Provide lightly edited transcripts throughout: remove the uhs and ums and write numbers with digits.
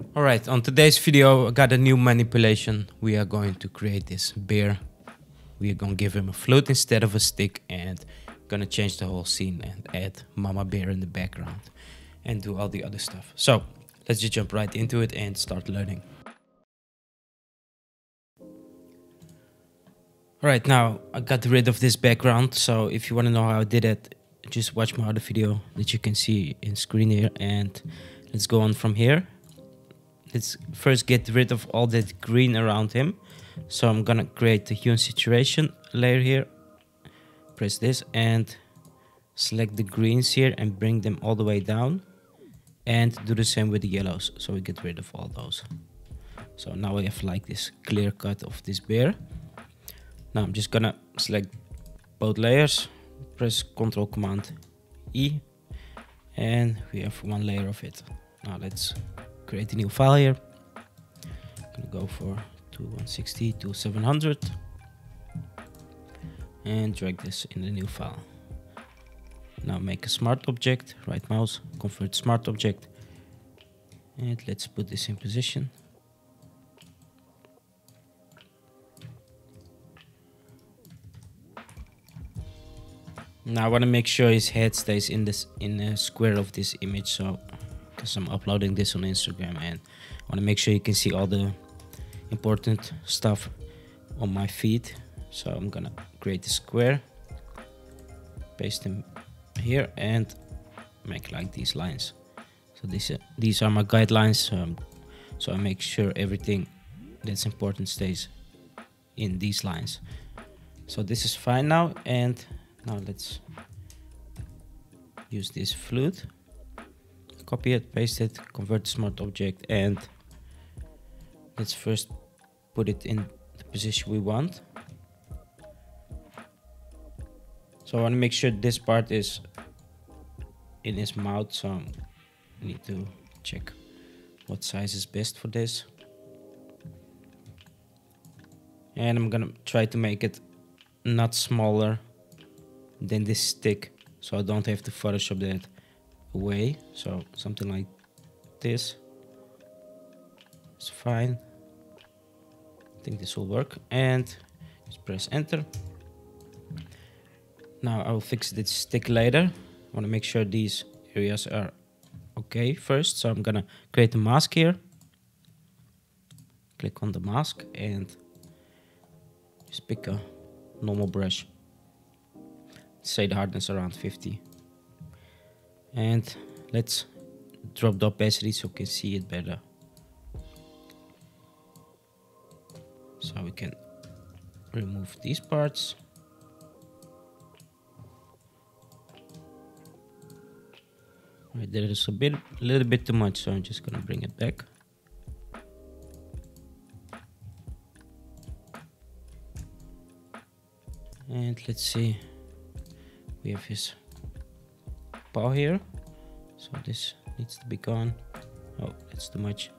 Alright, on today's video I got a new manipulation. We are going to create this bear. We are going to give him a flute instead of a stick and gonna change the whole scene and add Mama Bear in the background and do all the other stuff. So let's just jump right into it and start learning. Alright, now I got rid of this background, so if you want to know how I did it, just watch my other video that you can see in screen here, and let's go on from here. Let's first get rid of all that green around him. So I'm gonna create the hue and saturation layer here. Press this and select the greens here and bring them all the way down. And do the same with the yellows, so we get rid of all those. So now we have like this clear cut of this bear. Now I'm just gonna select both layers, press Ctrl Command E, and we have one layer of it. Now let's create a new file here. I'm gonna go for 2160 to 700 and drag this in the new file. Now make a smart object, right mouse, convert smart object, and let's put this in position. Now I want to make sure his head stays in the square of this image, so because I'm uploading this on Instagram and I want to make sure you can see all the important stuff on my feed. So I'm gonna create a square, paste them here and make like these lines. So these are my guidelines, so I make sure everything that's important stays in these lines. So this is fine now, and now let's use this flute. Copy it, paste it, convert to smart object, and let's first put it in the position we want. So I want to make sure this part is in his mouth, so I need to check what size is best for this. And I'm gonna try to make it not smaller than this stick, so I don't have to Photoshop that away. So something like this is fine. I think this will work, and just press enter. Now I will fix this stick later. I want to make sure these areas are okay first, so I'm gonna create a mask here. Click on the mask and just pick a normal brush. Say the hardness around 50. And let's drop the opacity so we can see it better. So we can remove these parts. Right, there is a little bit too much, so I'm just gonna bring it back. And let's see, we have his paw here, so this needs to be gone. Oh, that's too much.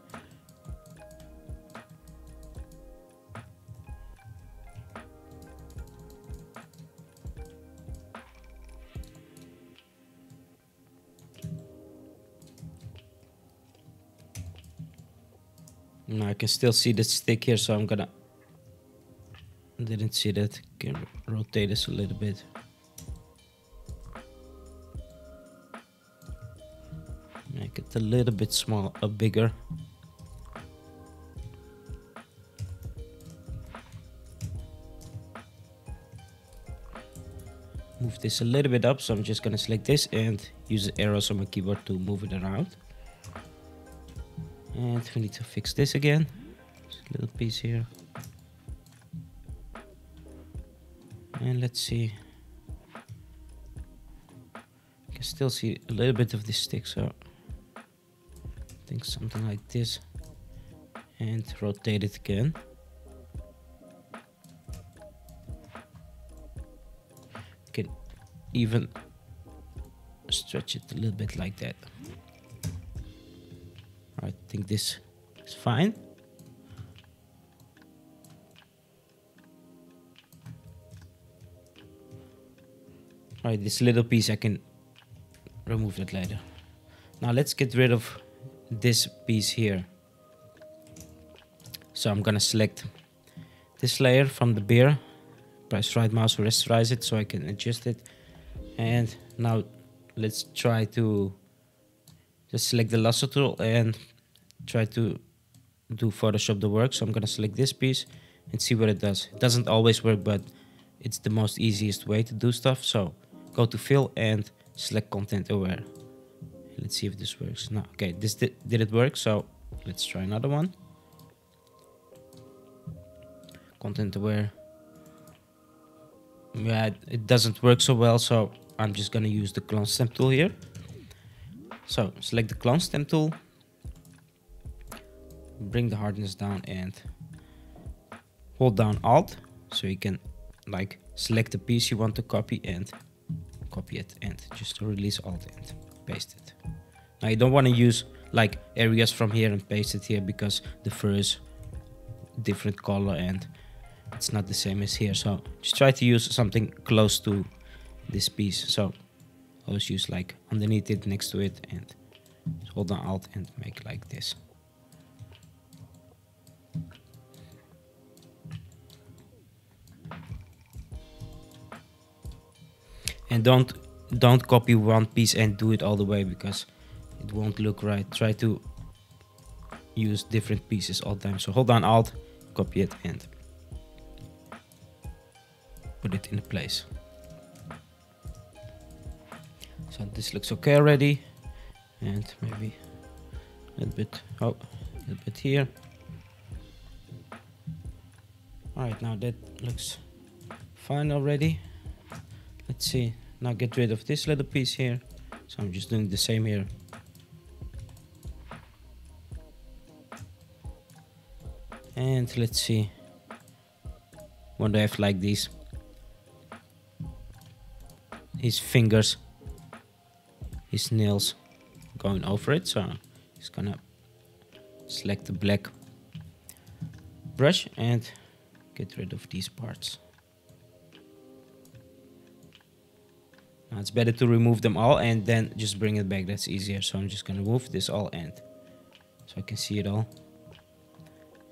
Now I can still see the stick here, so I'm gonna, didn't see that, can rotate this a little bit. Make it a little bit small, bigger. Move this a little bit up, so I'm just gonna select this and use the arrows on my keyboard to move it around. And we need to fix this again. Just a little piece here. And let's see. You can still see a little bit of this stick, so I think something like this. And rotate it again. You can even stretch it a little bit like that. I think this is fine. Alright, this little piece I can remove it later. Now let's get rid of this piece here. So I'm gonna select this layer from the beer, press right mouse to rasterize it so I can adjust it. And now let's try to just select the lasso tool and try to do Photoshop the work. So I'm gonna select this piece and see what it does. It doesn't always work, but it's the most easiest way to do stuff. So go to fill and select content aware. Let's see if this works. No, okay, this did it work? So let's try another one. Content aware. Yeah, it doesn't work so well, so I'm just gonna use the clone stamp tool here. So select the clone stamp tool, bring the hardness down and hold down Alt so you can like select the piece you want to copy and copy it, and just release Alt and paste it. Now you don't want to use like areas from here and paste it here because the fur is different color and it's not the same as here. So just try to use something close to this piece. So always use like underneath it, next to it, and hold down Alt and make like this. And don't copy one piece and do it all the way because it won't look right. Try to use different pieces all the time. So hold down Alt, copy it and put it in place. So this looks okay already, and maybe a little bit here. All right, now that looks fine already. Let's see. Now get rid of this little piece here. So I'm just doing the same here. And let's see. What do I have like these? His fingers, his nails going over it. So I'm just gonna select the black brush and get rid of these parts. Now it's better to remove them all and then just bring it back. That's easier. So I'm just gonna move this all and so I can see it all.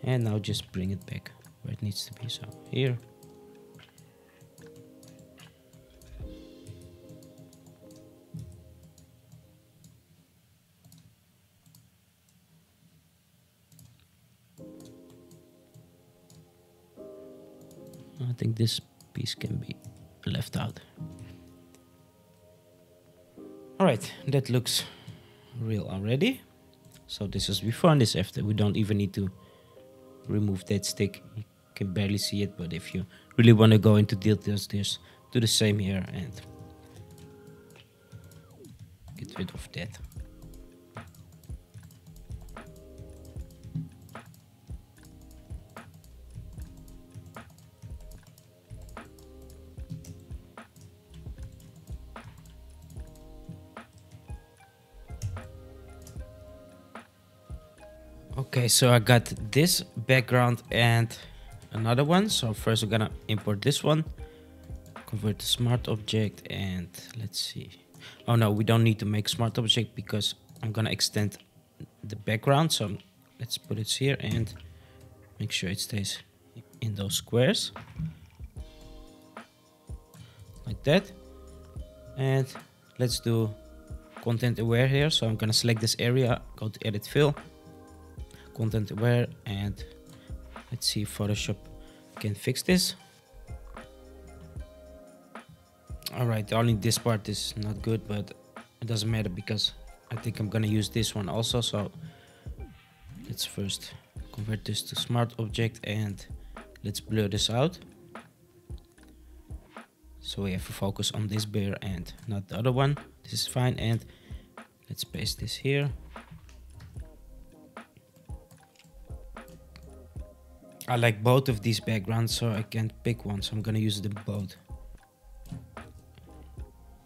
And now just bring it back where it needs to be. So here. I think this piece can be left out. Alright, that looks real already. So this is before and this after. We don't even need to remove that stick. You can barely see it, but if you really want to go into details, just do the same here and get rid of that. Okay, so I got this background and another one. So first we're gonna import this one, convert to smart object, and let's see. Oh no, we don't need to make smart object because I'm gonna extend the background. So let's put it here and make sure it stays in those squares like that. And let's do content aware here. So I'm gonna select this area, go to edit fill, content aware, and let's see if Photoshop can fix this. Alright, only this part is not good, but it doesn't matter because I think I'm gonna use this one also. So let's first convert this to smart object and let's blur this out. So we have to focus on this bear and not the other one. This is fine, and let's paste this here. I like both of these backgrounds, so I can't pick one, so I'm gonna use them both.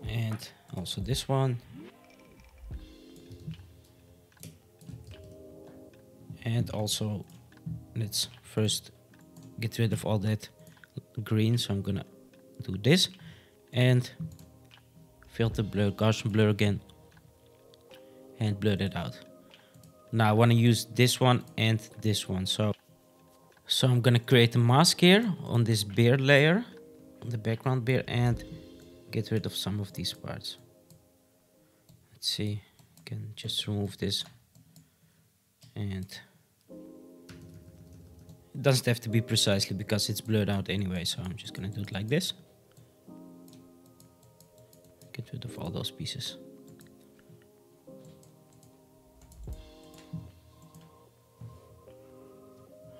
And also this one. And also, let's first get rid of all that green, so I'm gonna do this. And filter blur, Gaussian blur again. And blur that out. Now I wanna use this one and this one, so So I'm gonna create a mask here on this beard layer, on the background beard, and get rid of some of these parts. Let's see, I can just remove this, and it doesn't have to be precisely because it's blurred out anyway, so I'm just gonna do it like this. Get rid of all those pieces.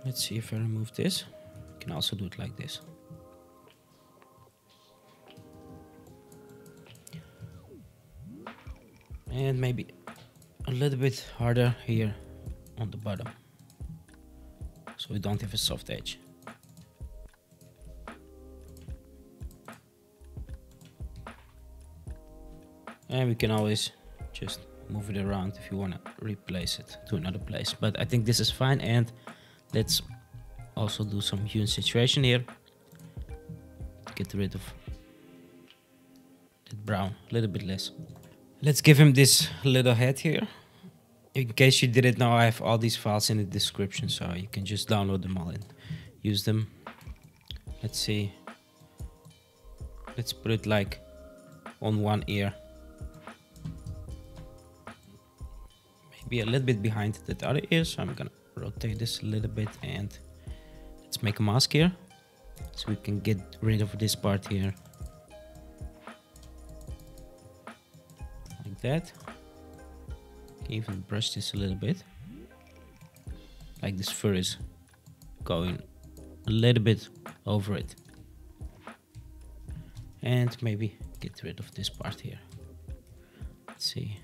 Let's see if I remove this. I can also do it like this. And maybe a little bit harder here on the bottom, so we don't have a soft edge. And we can always just move it around if you want to replace it to another place. But I think this is fine, and let's also do some hue and saturation here to get rid of that brown, a little bit less. Let's give him this little head here. In case you didn't know, I have all these files in the description, so you can just download them all and use them. Let's see. Let's put it like on one ear. Maybe a little bit behind that other ear, so I'm gonna rotate this a little bit, and let's make a mask here so we can get rid of this part here. Like that. Can even brush this a little bit. Like this fur is going a little bit over it. And maybe get rid of this part here. Let's see.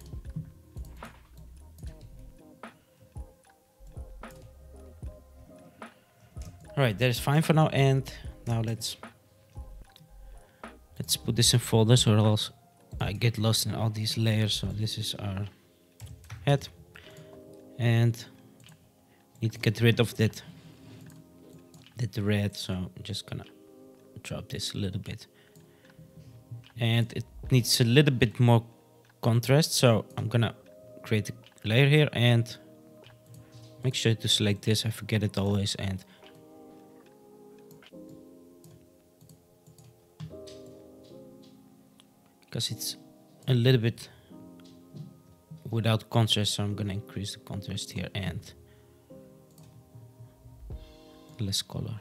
Alright, that is fine for now, and now let's put this in folders, or else I get lost in all these layers. So this is our head, and need to get rid of that red, so I'm just gonna drop this a little bit, and it needs a little bit more contrast, so I'm gonna create a layer here and make sure to select this. I forget it always, and because it's a little bit without contrast, so I'm gonna increase the contrast here and less color.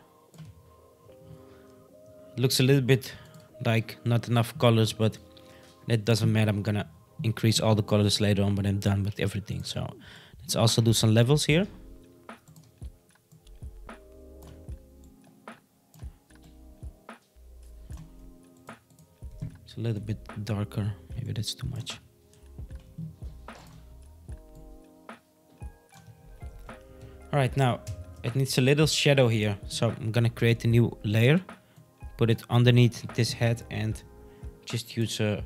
It looks a little bit like not enough colors, but that doesn't matter. I'm gonna increase all the colors later on when I'm done with everything. So let's also do some levels here. It's a little bit darker, maybe that's too much. Alright, now it needs a little shadow here, so I'm gonna create a new layer, put it underneath this head, and just use a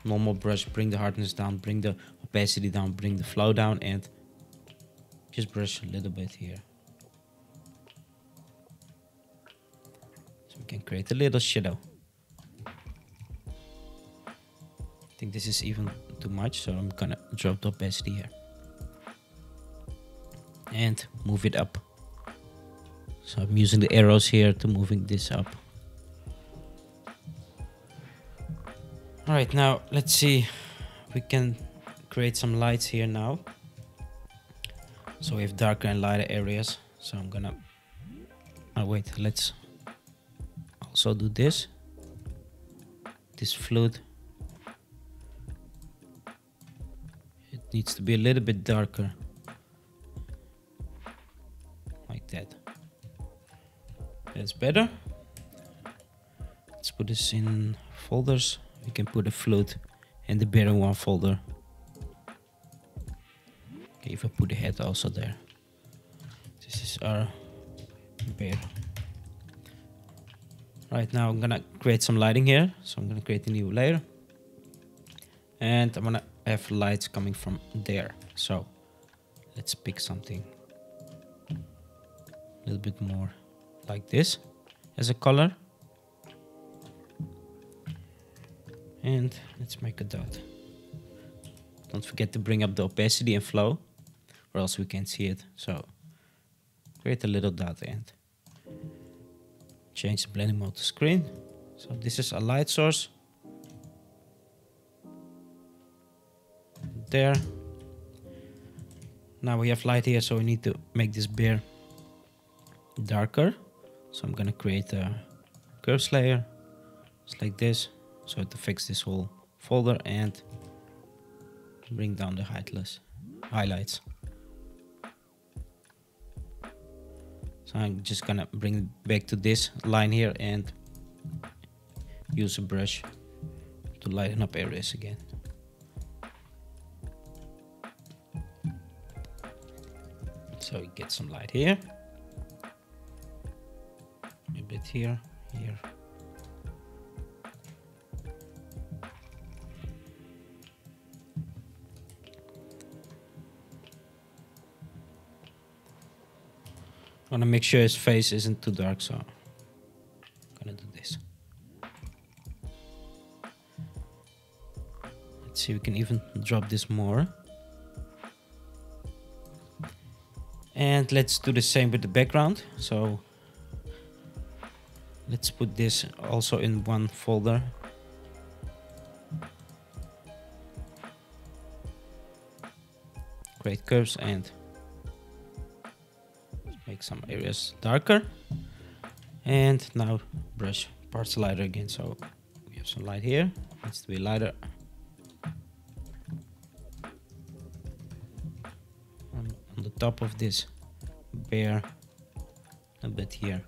normal brush, bring the hardness down, bring the opacity down, bring the flow down, and just brush a little bit here. So we can create a little shadow. I think this is even too much, so I'm gonna drop the opacity here and move it up. So I'm using the arrows here to moving this up. Alright, now let's see, we can create some lights here now. So we have darker and lighter areas. So I'm gonna, oh wait, let's also do this flute. It needs to be a little bit darker, like that. That's better. Let's put this in folders. We can put a flute and the bear in one folder. Okay, if I put the head also there. This is our bear. Right, now I'm gonna create some lighting here. So I'm gonna create a new layer. And I'm gonna have lights coming from there. So let's pick something a little bit more like this as a color. And let's make a dot. Don't forget to bring up the opacity and flow, or else we can't see it. So create a little dot and change the blending mode to screen. So this is a light source. There. Now we have light here, so we need to make this bear darker. So I'm gonna create a curves layer, just like this, so it affects this whole folder, and bring down the highlights. So I'm just gonna bring it back to this line here and use a brush to lighten up areas again. So we get some light here, a bit here, here. I want to make sure his face isn't too dark, so I'm gonna do this. Let's see, we can even drop this more. And let's do the same with the background. So let's put this also in one folder. Create curves and make some areas darker. And now brush parts lighter again. So we have some light here, needs to be lighter. On the top of this bear, a bit here.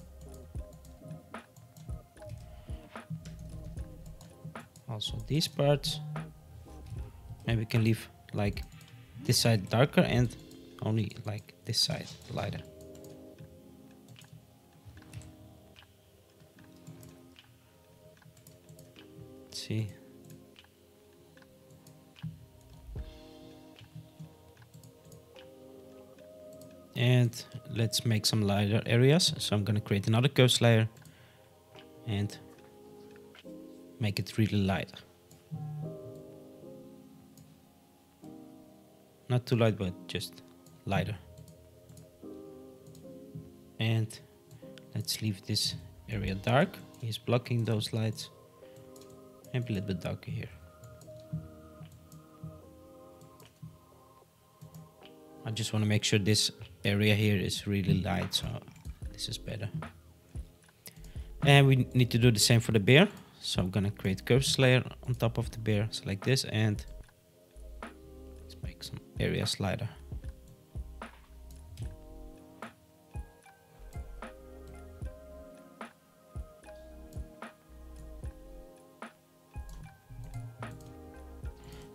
Also these parts, maybe we can leave like this side darker and only like this side lighter. Let's see. And let's make some lighter areas. So I'm gonna create another curves layer and make it really light. Not too light, but just lighter. And let's leave this area dark. He's blocking those lights. Maybe a little bit darker here. I just want to make sure this area here is really light, so this is better. And we need to do the same for the bear. So I'm gonna create curves layer on top of the bear, so like this, and let's make some areas lighter.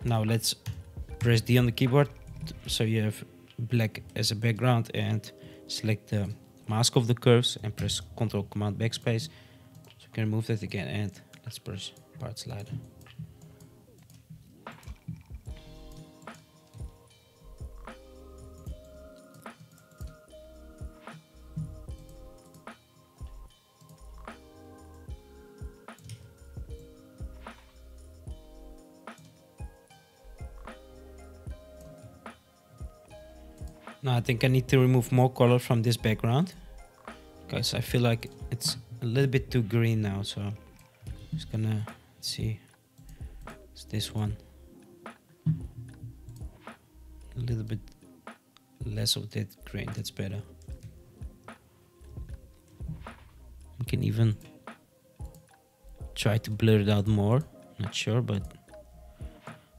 Now let's press D on the keyboard so you have black as a background, and select the mask of the curves and press Ctrl Command Backspace. So you can remove that again, and let's brush parts lighter. Now I think I need to remove more color from this background, because I feel like it's a little bit too green now. So I'm just gonna see, it's this one, a little bit less of that green, that's better. You can even try to blur it out more, not sure, but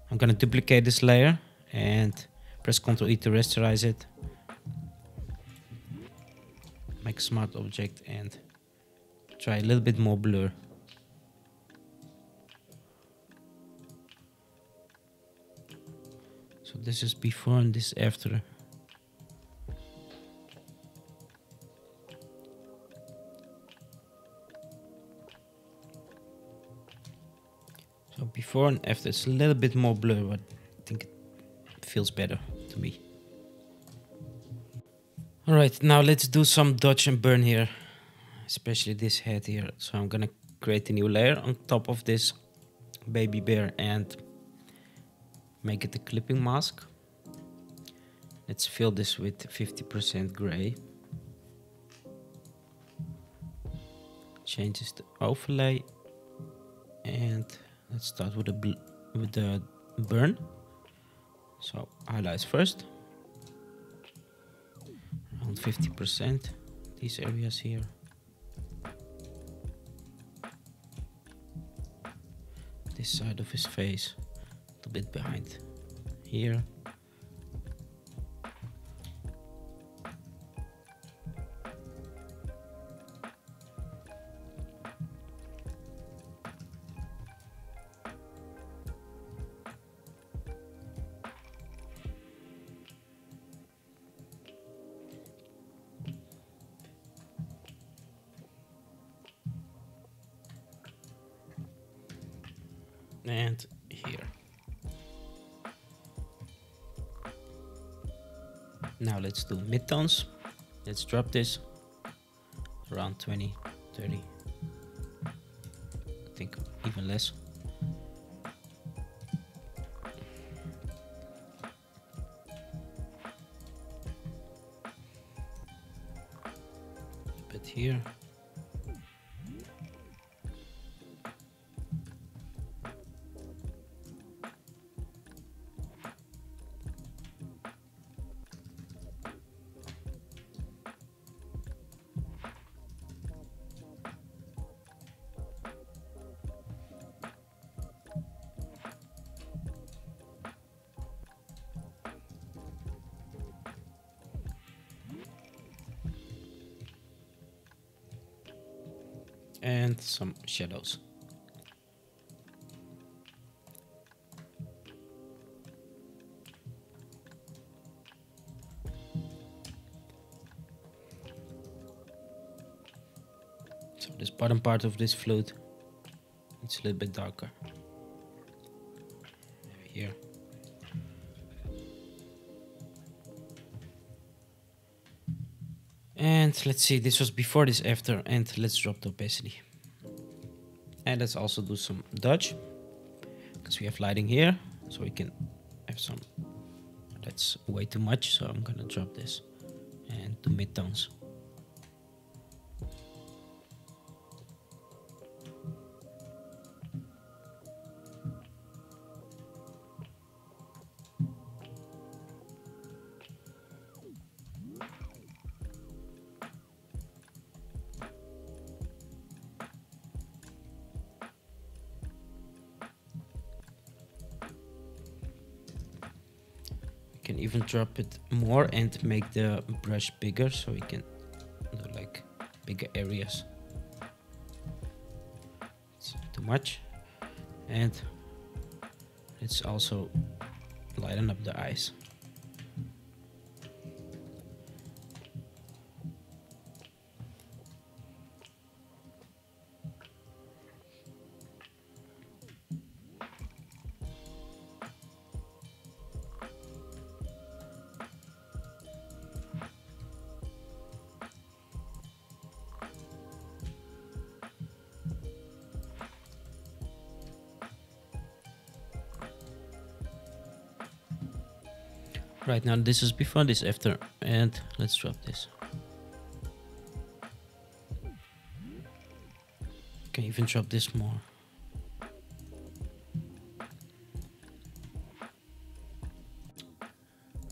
I'm gonna duplicate this layer and press Ctrl E to rasterize it. Make a smart object and try a little bit more blur. So this is before and this after. So before and after, it's a little bit more blur, but I think it feels better to me. Alright, now let's do some dodge and burn here, especially this head here. So I'm gonna create a new layer on top of this baby bear and make it a clipping mask. Let's fill this with 50% gray. changes the overlay, and let's start with the burn. So highlights first, around 50%, these areas here. This side of his face, a little bit behind here. And here. Now let's do midtones. Let's drop this around 20, 30. I think even less. A bit here. And some shadows. So this bottom part of this flute, it's a little bit darker. Maybe here. And let's see, this was before, this after, and let's drop the opacity. And let's also do some dodge, because we have lighting here, so we can have some. That's way too much, so I'm gonna drop this and do midtones. Can even drop it more and make the brush bigger, so we can do like bigger areas. It's too much. And let's also lighten up the eyes. Right now, this is before, this after, and let's drop this. Can even drop this more.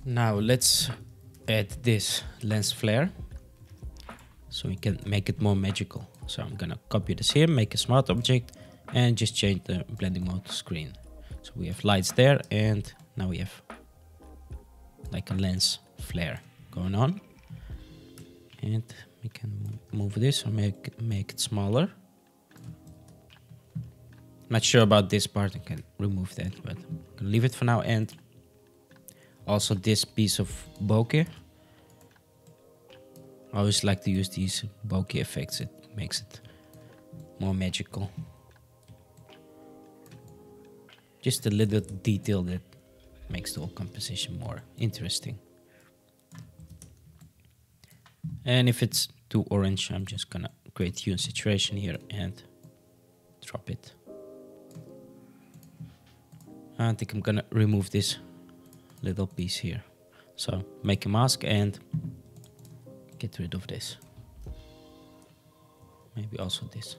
Now let's add this lens flare, so we can make it more magical. So I'm gonna copy this here, make a smart object, and just change the blending mode to screen. So we have lights there, and now we have like a lens flare going on, and we can move this or make it smaller. Not sure about this part, I can remove that, but I'm gonna leave it for now. And also this piece of bokeh, I always like to use these bokeh effects, it makes it more magical. Just a little detail that makes the whole composition more interesting. And if it's too orange, I'm just gonna create hue and saturation here and drop it. I think I'm gonna remove this little piece here. So make a mask and get rid of this. maybe also this.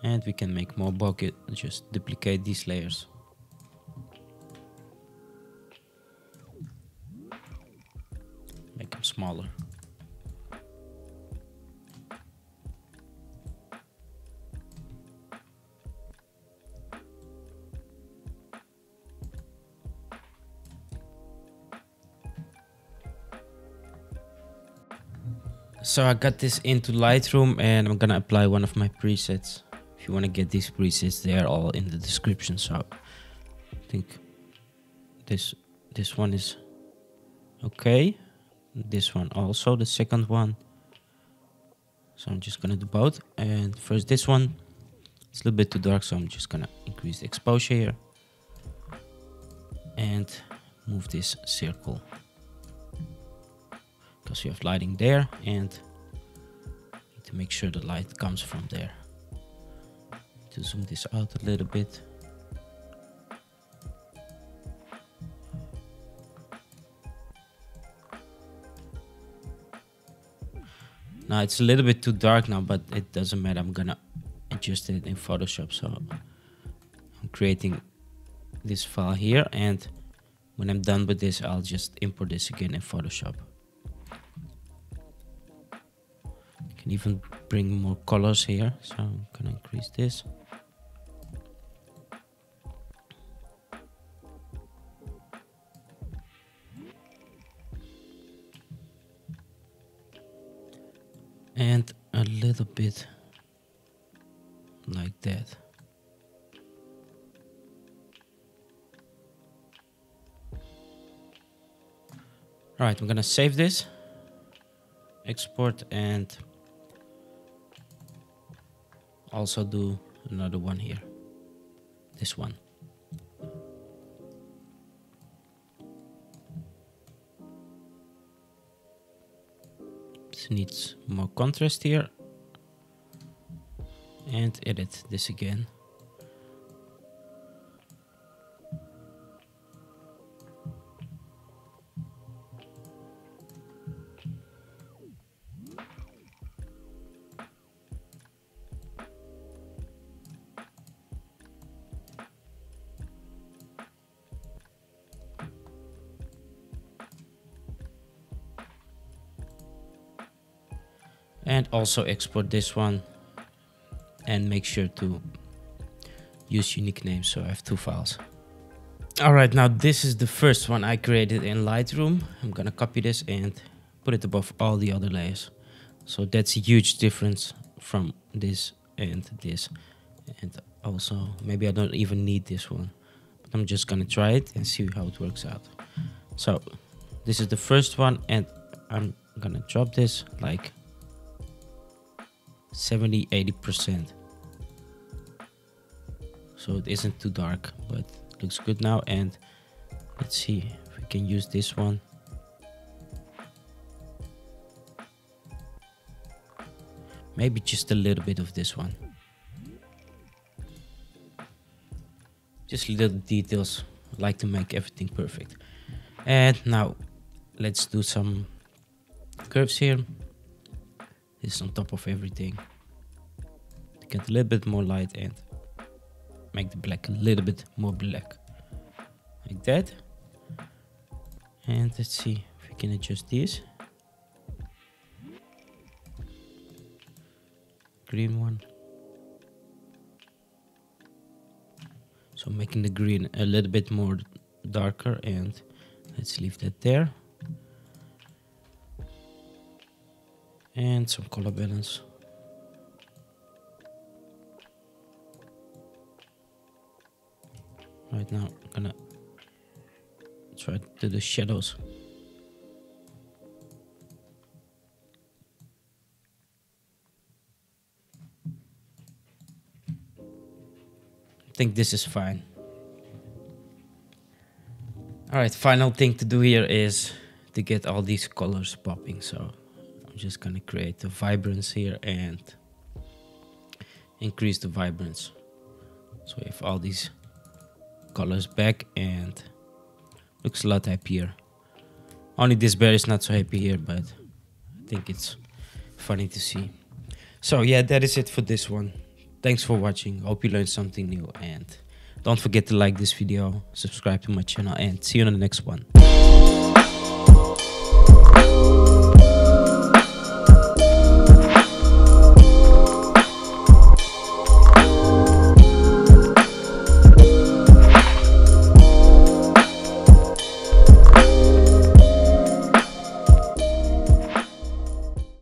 And we can make more bucket, just duplicate these layers. Make them smaller. So I got this into Lightroom and I'm gonna apply one of my presets. If you want to get these presets, they are all in the description. So I think this one is okay. This one also, the second one. So I'm just gonna do both. And first this one, it's a little bit too dark, so I'm just gonna increase the exposure here and move this circle, because you have lighting there and need to make sure the light comes from there. To zoom this out a little bit. Now it's a little bit too dark now, but it doesn't matter. I'm gonna adjust it in Photoshop. So I'm creating this file here, and when I'm done with this, I'll just import this again in Photoshop. You can even bring more colors here. So I'm gonna increase this. And a little bit like that. All right, I'm gonna save this, export, and also do another one here. This one. This needs more contrast here. And edit this again. And also export this one and make sure to use unique names, so I have two files. All right, now this is the first one I created in Lightroom. I'm gonna copy this and put it above all the other layers. So that's a huge difference from this and this. And also, maybe I don't even need this one, but I'm just gonna try it and see how it works out. So this is the first one, and I'm gonna drop this like 70-80%. So it isn't too dark, but it looks good now. And let's see if we can use this one. Maybe just a little bit of this one. Just little details. I like to make everything perfect. And now let's do some curves here. This is on top of everything. To get a little bit more light and make the black a little bit more black. Like that. And let's see if we can adjust these. Green one. So making the green a little bit more darker, and let's leave that there. And some color balance. Right now, I'm gonna try to do the shadows. I think this is fine. Alright, final thing to do here is to get all these colors popping. So I'm just gonna create the vibrance here and increase the vibrance. So we have all these colors back and looks a lot happier. Only this bear is not so happy here, but I think it's funny to see. So yeah, that is it for this one. Thanks for watching. Hope you learned something new, and don't forget to like this video, subscribe to my channel, and see you on the next one.